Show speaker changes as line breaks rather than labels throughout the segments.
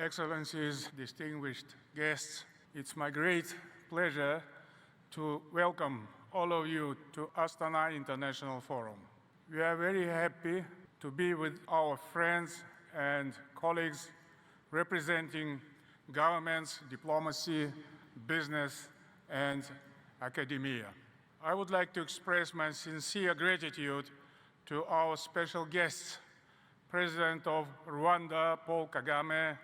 Excellencies, distinguished guests, it's my great pleasure to welcome all of you to Astana International Forum. We are very happy to be with our friends and colleagues representing governments, diplomacy, business, and academia. I would like to express my sincere gratitude to our special guests, President of Rwanda, Paul Kagame,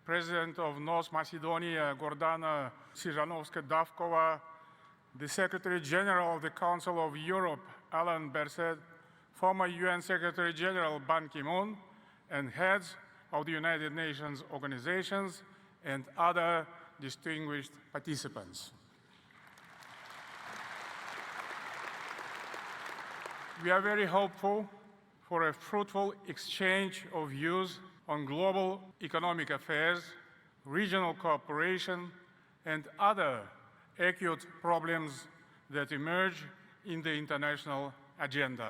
President of North Macedonia, Gordana Sijanovska-Davkova, the Secretary General of the Council of Europe, Alan Berset, former UN Secretary General Ban Ki-moon, and heads of the United Nations organizations and other distinguished participants. We are very hopeful for a fruitful exchange of views on global economic affairs, regional cooperation, and other acute problems that emerge in the international agenda.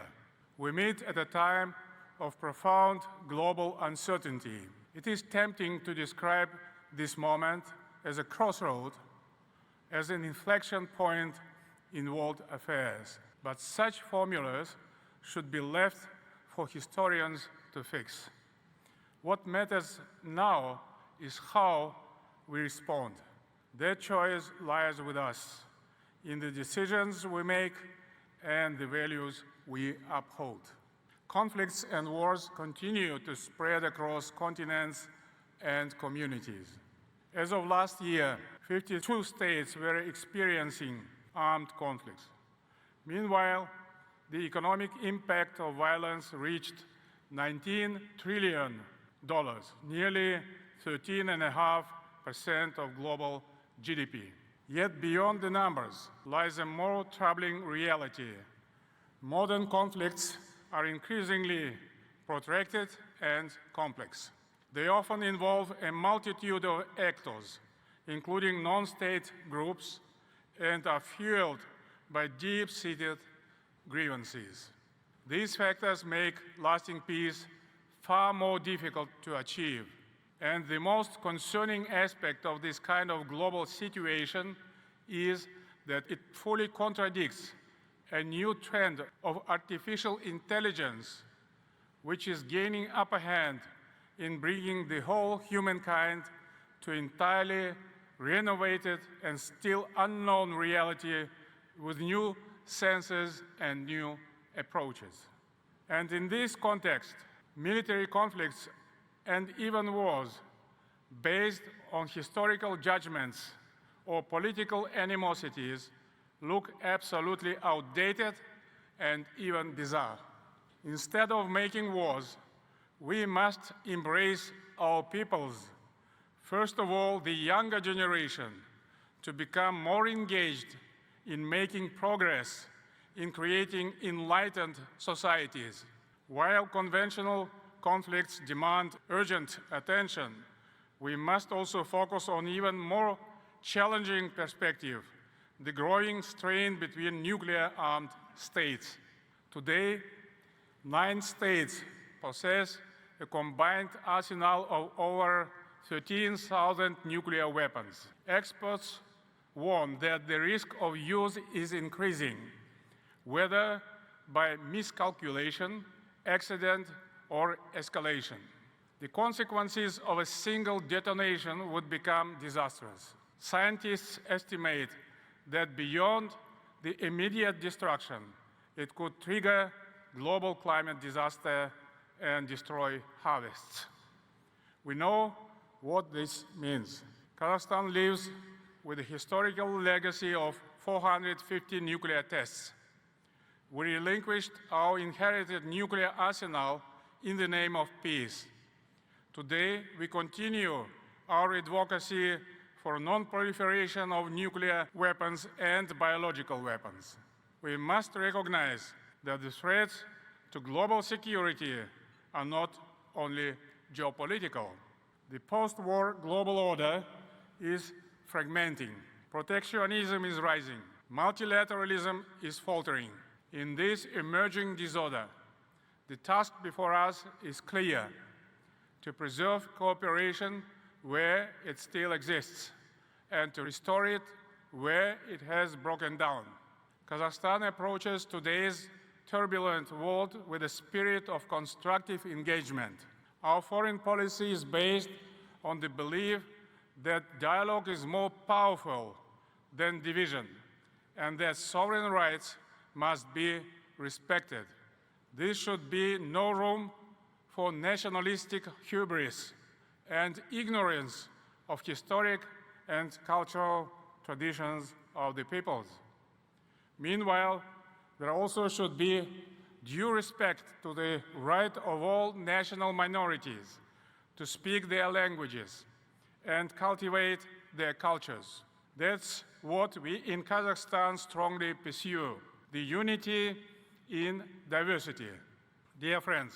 We meet at a time of profound global uncertainty. It is tempting to describe this moment as a crossroad, as an inflection point in world affairs. But such formulas should be left for historians to fix. What matters now is how we respond. Their choice lies with us in the decisions we make and the values we uphold. Conflicts and wars continue to spread across continents and communities. As of last year, 52 states were experiencing armed conflicts. Meanwhile, the economic impact of violence reached $19 trillion, nearly 13.5% of global GDP. Yet beyond the numbers lies a more troubling reality. Modern conflicts are increasingly protracted and complex. They often involve a multitude of actors, including non-state groups, and are fueled by deep-seated grievances. These factors make lasting peace far more difficult to achieve. And the most concerning aspect of this kind of global situation is that it fully contradicts a new trend of artificial intelligence, which is gaining upper hand in bringing the whole humankind to entirely renovated and still unknown reality with new senses and new approaches. And in this context, military conflicts and even wars based on historical judgments or political animosities look absolutely outdated and even bizarre. Instead of making wars, we must embrace our peoples, first of all the younger generation, to become more engaged in making progress in creating enlightened societies. While conventional conflicts demand urgent attention, we must also focus on even more challenging perspective, the growing strain between nuclear-armed states. Today, 9 states possess a combined arsenal of over 13,000 nuclear weapons. Experts warn that the risk of use is increasing, whether by miscalculation, accident, or escalation. The consequences of a single detonation would become disastrous. Scientists estimate that beyond the immediate destruction, it could trigger global climate disaster and destroy harvests. We know what this means. Kazakhstan lives with a historical legacy of 450 nuclear tests. We relinquished our inherited nuclear arsenal in the name of peace. Today, we continue our advocacy for non-proliferation of nuclear weapons and biological weapons. We must recognize that the threats to global security are not only geopolitical. The post-war global order is fragmenting. Protectionism is rising. Multilateralism is faltering. In this emerging disorder, the task before us is clear: to preserve cooperation where it still exists and to restore it where it has broken down. Kazakhstan approaches today's turbulent world with a spirit of constructive engagement. Our foreign policy is based on the belief that dialogue is more powerful than division and that sovereign rights must be respected. There should be no room for nationalistic hubris and ignorance of historic and cultural traditions of the peoples. Meanwhile, there also should be due respect to the right of all national minorities to speak their languages and cultivate their cultures. That's what we in Kazakhstan strongly pursue, the unity in diversity. Dear friends,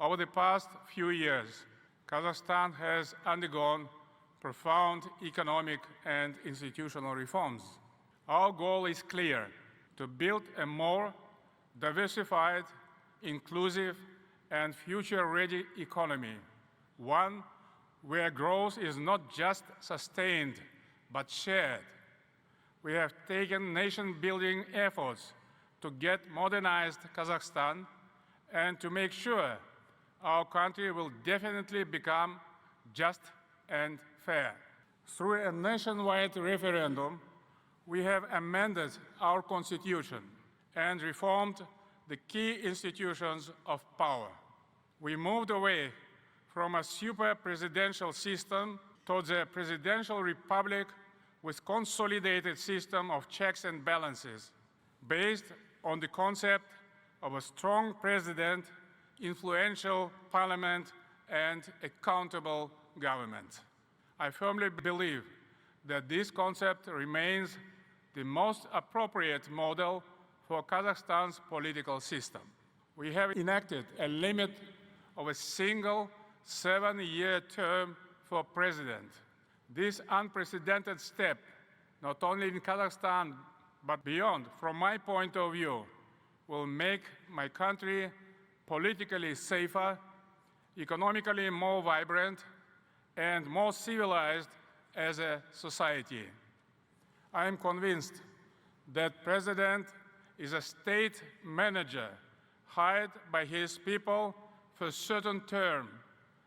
over the past few years, Kazakhstan has undergone profound economic and institutional reforms. Our goal is clear: to build a more diversified, inclusive, and future-ready economy, one where growth is not just sustained, but shared. We have taken nation-building efforts to get modernized Kazakhstan and to make sure our country will definitely become just and fair. Through a nationwide referendum, we have amended our constitution and reformed the key institutions of power. We moved away from a super-presidential system towards a presidential republic with consolidated system of checks and balances, based on the concept of a strong president, influential parliament, and accountable government. I firmly believe that this concept remains the most appropriate model for Kazakhstan's political system. We have enacted a limit of a single 7-year term for president. This unprecedented step, not only in Kazakhstan, but beyond, from my point of view, will make my country politically safer, economically more vibrant, and more civilized as a society. I am convinced that President is a state manager hired by his people for a certain term,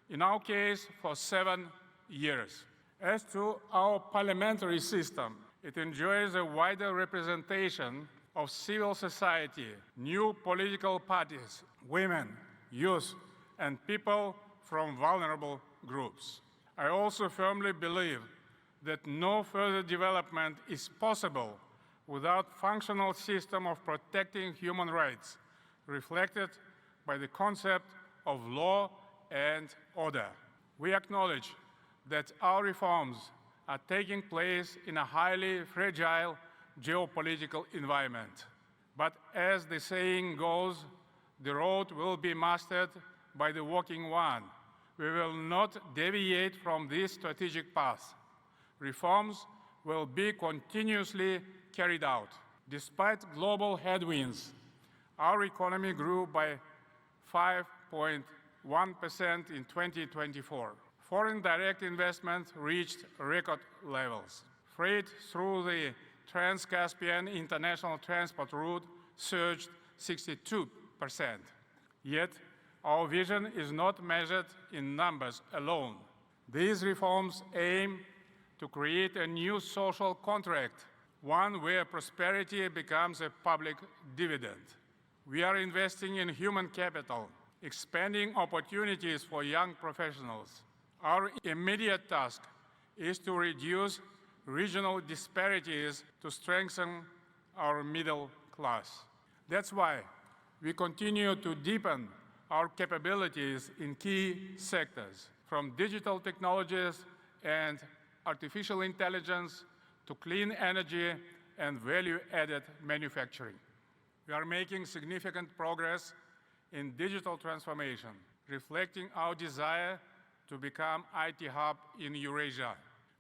in our case for 7 years. As to our parliamentary system, it enjoys a wider representation of civil society, new political parties, women, youth, and people from vulnerable groups. I also firmly believe that no further development is possible without a functional system of protecting human rights, reflected by the concept of law and order. We acknowledge that our reforms are taking place in a highly fragile geopolitical environment. But as the saying goes, the road will be mastered by the walking one. We will not deviate from this strategic path. Reforms will be continuously carried out. Despite global headwinds, our economy grew by 5.1% in 2024. Foreign direct investment reached record levels. Freight through the Trans-Caspian international transport route surged 62%. Yet, our vision is not measured in numbers alone. These reforms aim to create a new social contract, one where prosperity becomes a public dividend. We are investing in human capital, expanding opportunities for young professionals. Our immediate task is to reduce regional disparities to strengthen our middle class. That's why we continue to deepen our capabilities in key sectors, from digital technologies and artificial intelligence to clean energy and value-added manufacturing. We are making significant progress in digital transformation, reflecting our desire to become IT hub in Eurasia.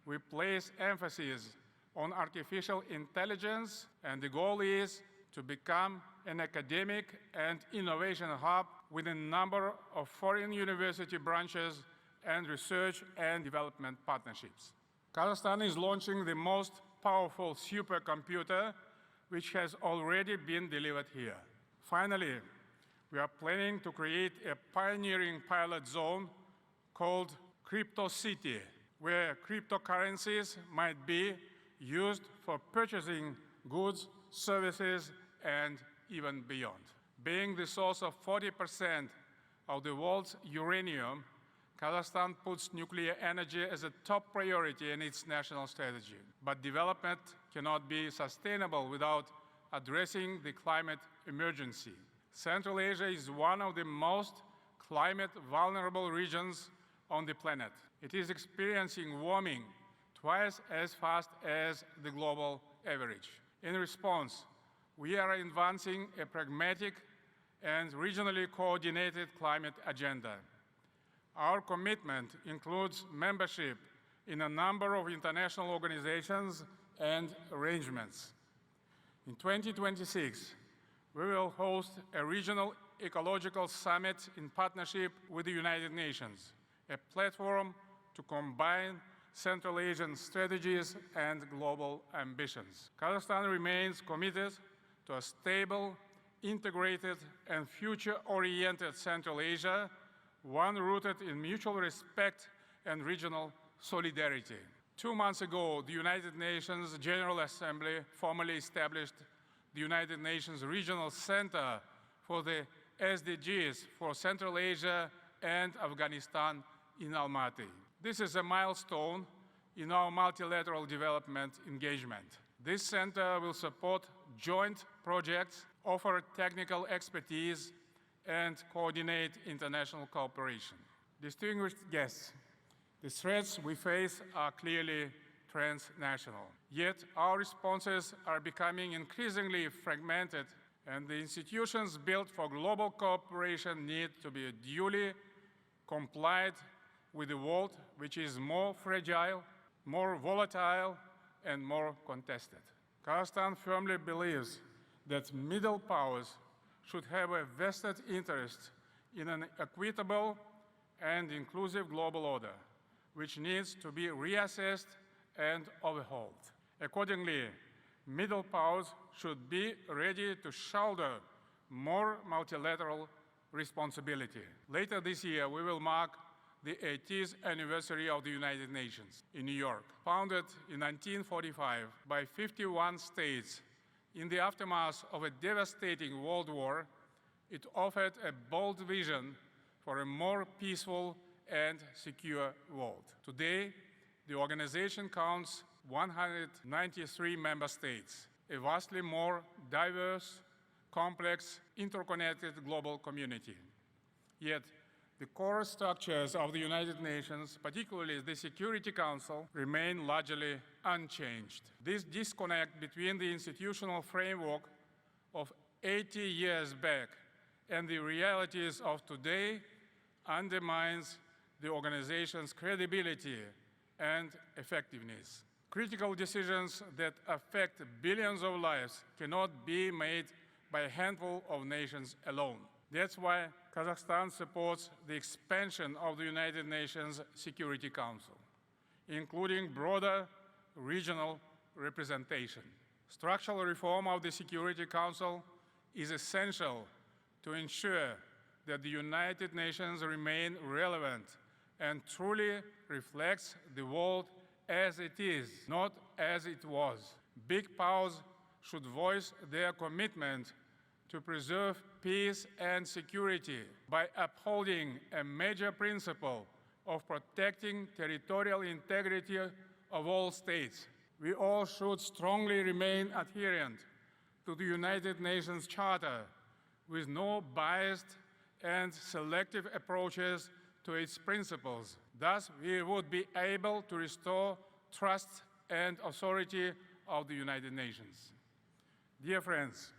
We place emphasis on artificial intelligence, and the goal is to become an academic and innovation hub with a number of foreign university branches and research and development partnerships. Kazakhstan is launching the most powerful supercomputer, which has already been delivered here. Finally, we are planning to create a pioneering pilot zone called Crypto City, where cryptocurrencies might be used for purchasing goods, services, and even beyond. Being the source of 40% of the world's uranium, Kazakhstan puts nuclear energy as a top priority in its national strategy. But development cannot be sustainable without addressing the climate emergency. Central Asia is one of the most climate vulnerable regions on the planet. It is experiencing warming twice as fast as the global average. In response, we are advancing a pragmatic and regionally coordinated climate agenda. Our commitment includes membership in a number of international organizations and arrangements. In 2026, we will host a regional ecological summit in partnership with the United Nations, a platform to combine Central Asian strategies and global ambitions. Kazakhstan remains committed to a stable, integrated, and future-oriented Central Asia, one rooted in mutual respect and regional solidarity. 2 months ago, the United Nations General Assembly formally established the United Nations Regional Center for the SDGs for Central Asia and Afghanistan in Almaty. This is a milestone in our multilateral development engagement. This center will support joint projects, offer technical expertise, and coordinate international cooperation. Distinguished guests, the threats we face are clearly transnational. Yet our responses are becoming increasingly fragmented, and the institutions built for global cooperation need to be duly complied with a world which is more fragile, more volatile, and more contested. Kazakhstan firmly believes that middle powers should have a vested interest in an equitable and inclusive global order, which needs to be reassessed and overhauled. Accordingly, middle powers should be ready to shoulder more multilateral responsibility. Later this year, we will mark the 80th anniversary of the United Nations in New York. Founded in 1945 by 51 states, in the aftermath of a devastating world war, it offered a bold vision for a more peaceful and secure world. Today, the organization counts 193 member states, a vastly more diverse, complex, interconnected global community. Yet, the core structures of the United Nations, particularly the Security Council, remain largely unchanged. This disconnect between the institutional framework of 80 years back and the realities of today undermines the organization's credibility and effectiveness. Critical decisions that affect billions of lives cannot be made by a handful of nations alone. That's why Kazakhstan supports the expansion of the United Nations Security Council, including broader regional representation. Structural reform of the Security Council is essential to ensure that the United Nations remain relevant and truly reflects the world as it is, not as it was. Big powers should voice their commitment to preserve peace and security by upholding a major principle of protecting territorial integrity of all states. We all should strongly remain adherent to the United Nations Charter with no biased and selective approaches to its principles. Thus, we would be able to restore trust and authority of the United Nations. Dear friends,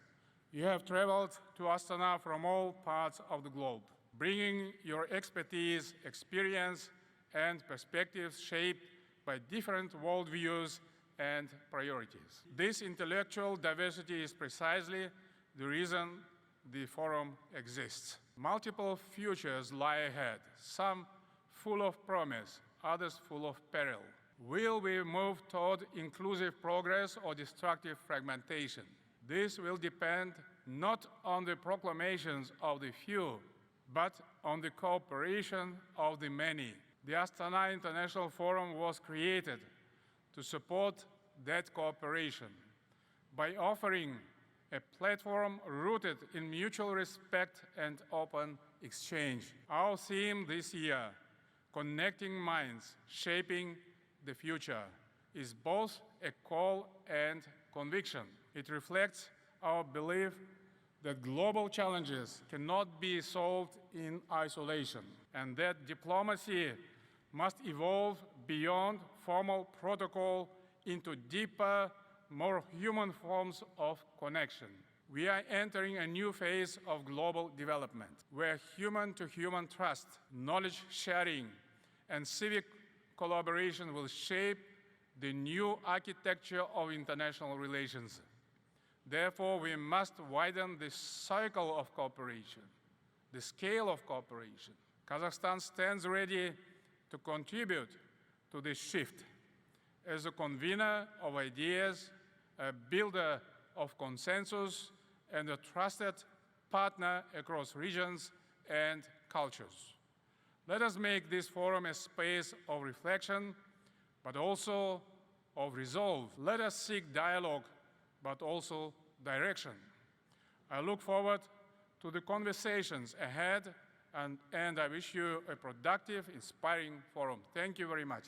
you have traveled to Astana from all parts of the globe, bringing your expertise, experience, and perspectives shaped by different worldviews and priorities. This intellectual diversity is precisely the reason the forum exists. Multiple futures lie ahead, some full of promise, others full of peril. Will we move toward inclusive progress or destructive fragmentation? This will depend not on the proclamations of the few, but on the cooperation of the many. The Astana International Forum was created to support that cooperation by offering a platform rooted in mutual respect and open exchange. Our theme this year, Connecting Minds, Shaping the Future, is both a call and conviction. It reflects our belief that global challenges cannot be solved in isolation, and that diplomacy must evolve beyond formal protocol into deeper, more human forms of connection. We are entering a new phase of global development, where human-to-human trust, knowledge sharing, and civic collaboration will shape the new architecture of international relations. Therefore, we must widen the cycle of cooperation, the scale of cooperation. Kazakhstan stands ready to contribute to this shift as a convener of ideas, a builder of consensus, and a trusted partner across regions and cultures. Let us make this forum a space of reflection, but also of resolve. Let us seek dialogue, but also direction. I look forward to the conversations ahead, and I wish you a productive, inspiring forum. Thank you very much.